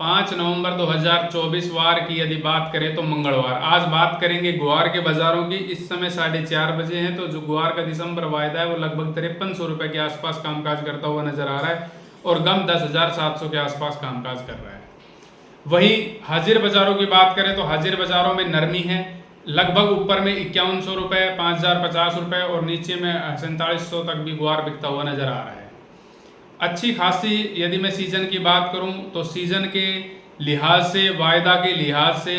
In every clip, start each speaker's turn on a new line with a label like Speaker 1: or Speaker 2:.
Speaker 1: 5 नवंबर 2024 वार की यदि बात करें तो मंगलवार। आज बात करेंगे ग्वार के बाजारों की। इस समय 4:30 बजे हैं, तो जो ग्वार का दिसंबर वायदा है वो लगभग 5300 रुपये के आसपास कामकाज करता हुआ नजर आ रहा है और गम 10,700 के आसपास कामकाज कर रहा है। वहीं हाजिर बाजारों की बात करें तो हाजिर बाजारों में नरमी है, लगभग ऊपर में 5100 रुपये, 5050 रुपये और नीचे में 4700 तक भी ग्वार बिकता हुआ नजर आ रहा है। अच्छी खासी यदि मैं सीज़न की बात करूं तो सीज़न के लिहाज से, वायदा के लिहाज से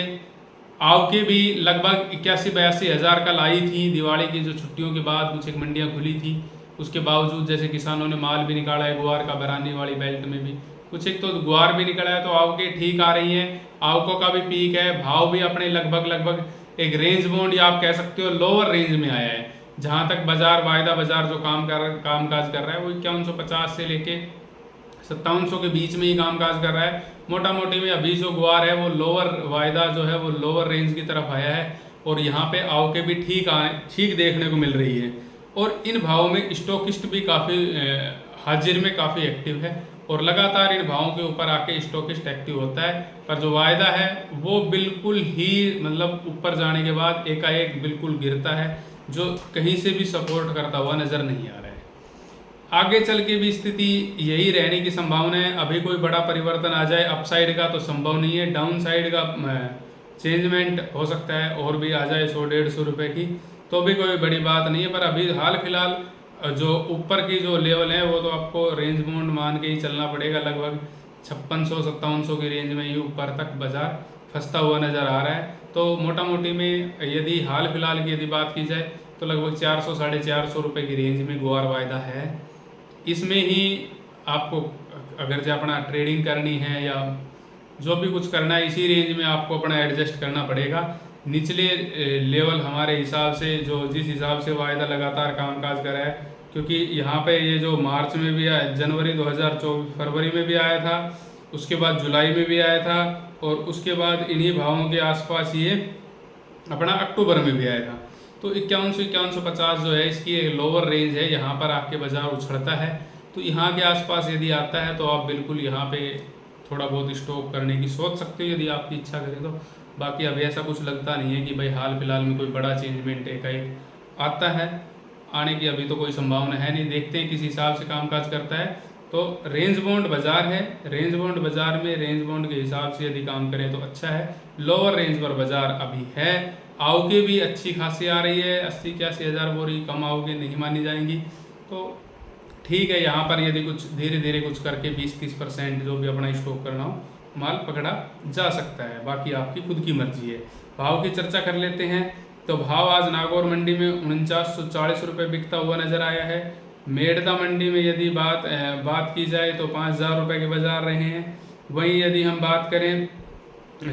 Speaker 1: आवके भी लगभग 81-82 हज़ार कल आई थी। दिवाली की जो छुट्टियों के बाद कुछ एक मंडियां खुली थी, उसके बावजूद जैसे किसानों ने माल भी निकाला है ग्वार का, बरानी वाली बेल्ट में भी कुछ एक तो ग्वार भी निकला है, तो आवके ठीक आ रही हैं। आवकों का भी पीक है, भाव भी अपने लगभग एक रेंज बाउंड या आप कह सकते हो लोअर रेंज में आया है। जहाँ तक बाजार, वायदा बाजार जो कामकाज कर रहा है वो 5150 से लेके 5700 के बीच में ही कामकाज कर रहा है। मोटा मोटी में अभी जो ग्वार है वो लोअर वायदा जो है वो लोअर रेंज की तरफ आया है और यहाँ पे आवके भी ठीक देखने को मिल रही है। और इन भावों में स्टॉकिस्ट भी काफ़ी हाजिर में काफ़ी एक्टिव है और लगातार इन भावों के ऊपर आके स्टॉकिस्ट एक्टिव होता है। पर जो वायदा है वो बिल्कुल ही मतलब ऊपर जाने के बाद एकाएक बिल्कुल गिरता है, जो कहीं से भी सपोर्ट करता हुआ नज़र नहीं आ रहा है। आगे चल के भी स्थिति यही रहने की संभावना है। अभी कोई बड़ा परिवर्तन आ जाए अपसाइड का तो संभव नहीं है, डाउन साइड का चेंजमेंट हो सकता है और भी आ जाए 100-150 रुपये की, तो भी कोई बड़ी बात नहीं है। पर अभी हाल फिलहाल जो ऊपर की जो लेवल है वो तो आपको रेंज बाउंड मान के ही चलना पड़ेगा। लगभग 5600-5700 की रेंज में ही ऊपर तक बाजार फंसता हुआ नज़र आ रहा है। तो मोटा मोटी में यदि हाल फिलहाल की यदि बात की जाए तो लगभग 400-450 रुपये की रेंज में ग्वार वायदा है। इसमें ही आपको अगर जो अपना ट्रेडिंग करनी है या जो भी कुछ करना है, इसी रेंज में आपको अपना एडजस्ट करना पड़ेगा। निचले लेवल हमारे हिसाब से जो जिस हिसाब से वायदा लगातार कामकाज कर रहा है, क्योंकि यहाँ पे ये जो मार्च में भी आया, जनवरी 2024 फरवरी में भी आया था, उसके बाद जुलाई में भी आया था और उसके बाद इन्हीं भावों के आसपास ये अपना अक्टूबर में भी आया था। तो 5150 जो है इसकी एक लोअर रेंज है, यहाँ पर आपके बाजार उछड़ता है। तो यहाँ के आसपास यदि आता है तो आप बिल्कुल यहाँ पे थोड़ा बहुत स्टॉक करने की सोच सकते हो यदि आपकी इच्छा करें तो। बाकी अभी ऐसा कुछ लगता नहीं है कि भाई हाल फिलहाल में कोई बड़ा चेंजमेंट एकाएक आता है, आने की अभी तो कोई संभावना है नहीं। देखते हैं किस हिसाब से कामकाज करता है। तो रेंज बाउंड बाजार है, रेंज बाउंड बाजार में रेंज बाउंड के हिसाब से यदि काम करें तो अच्छा है। लोअर रेंज पर बाजार अभी है, आवके भी अच्छी खासी आ रही है, 80-81 हज़ार बोरी कम आवके नहीं मानी जाएंगी। तो ठीक है, यहाँ पर यदि कुछ धीरे धीरे कुछ करके 20-30% जो भी अपना स्टॉक करना हो माल पकड़ा जा सकता है। बाकी आपकी खुद की मर्जी है। भाव की चर्चा कर लेते हैं। तो भाव आज नागौर मंडी में 4940 रुपये बिकता हुआ नजर आया है। मेड़ता मंडी में यदि बात की जाए तो 5000 रुपये के बाजार रहे हैं। वहीं यदि हम बात करें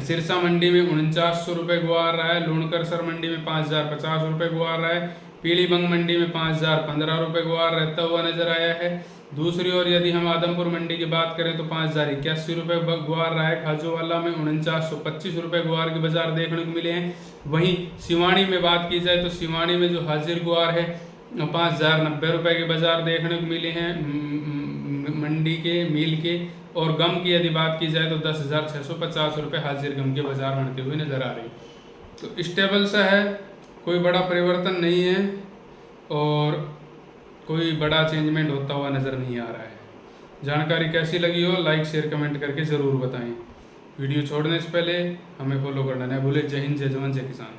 Speaker 1: सिरसा मंडी में 4900 रुपये गुआर रहा है। लूणकरसर मंडी में 5050 रुपये गुआर रहा है। पीलीभंग मंडी में 5015 रुपये गुआर रहता हुआ नजर आया है। दूसरी ओर यदि हम आदमपुर मंडी की बात करें तो 5081 रुपये गुआर रहा है। खाजूवाला में 4925 रुपये गुआर के बाजार देखने को मिले हैं। वहीं सिवानी में बात की जाए तो सिवानी में जो हाजिर गुआर है 5090 रुपये के बाजार देखने को मिले हैं मंडी के मील के। और गम की यदि बात की जाए तो 10,650 रुपये हाजिर गम के बाजार बनते हुए नजर आ रही। तो स्टेबल सा है, कोई बड़ा परिवर्तन नहीं है और कोई बड़ा चेंजमेंट होता हुआ नज़र नहीं आ रहा है। जानकारी कैसी लगी हो लाइक शेयर कमेंट करके ज़रूर बताएं। वीडियो छोड़ने से पहले हमें फॉलो करना न भूलें। जय हिंद, जय जवान, जय किसान।